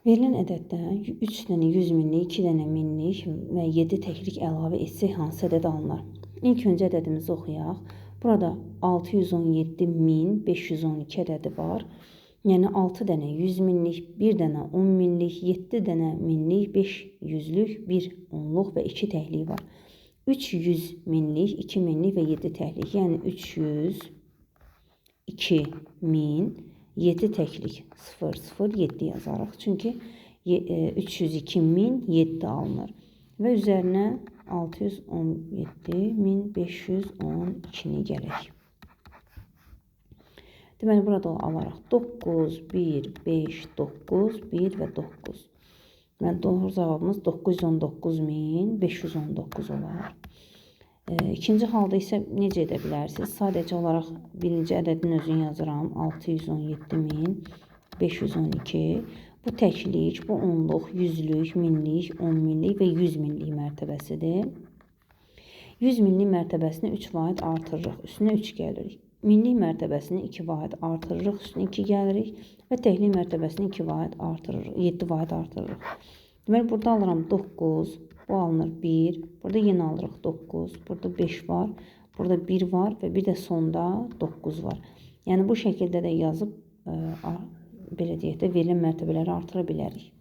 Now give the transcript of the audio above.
Verilən ədəddən 3 dənə 100 minlik, 2 dənə minlik və 7 təklik əlavə etsək hansı ədəd alınır? İlk öncə ədədimizi oxuyaq. Burada 617.512 ədədi var. Yəni 6 dənə 100 minlik, 1 dənə 10 minlik, 7 dənə minlik, 5 yüzlük, 1 onluq və 2 təklik var. 300 minlik, 2 minlik və 7 təklik. Yəni 300, 2000, 7 təklik 0, 0, 7 yazarıq. Çünki 302.007 alınır. Və üzərinə 617.512-ni gələk. Deməli, burada alaraq 9, 1, 5, 9, 1 və 9. Deməli, doğru cavabımız 919.519 olar. İkinci halda isə necə edə bilərsiniz? Sadəcə olaraq birinci ədədin özünü yazıram. 617.512. Bu təklik, bu onluq, yüzlük, minlik, 10 minlik və 100 minlik mərtəbəsidir. 100 minlik mərtəbəsini 3 vahid artırırıq. Üstünə 3 gəlirik. Minlik mərtəbəsini 2 vahid artırırıq. Üstünə 2 gəlirik. Və təklik mərtəbəsini 2 vahid artırırıq. 7 vahid artırırıq. Deməli, burada alıram 9. Bu alınır 1. Burada yenə alırıq 9. Burada 5 var. Burada 1 var və bir də sonda 9 var. Yəni bu şəkildə də yazıb belə deyək də verilən mərtəbələri artıra bilərik.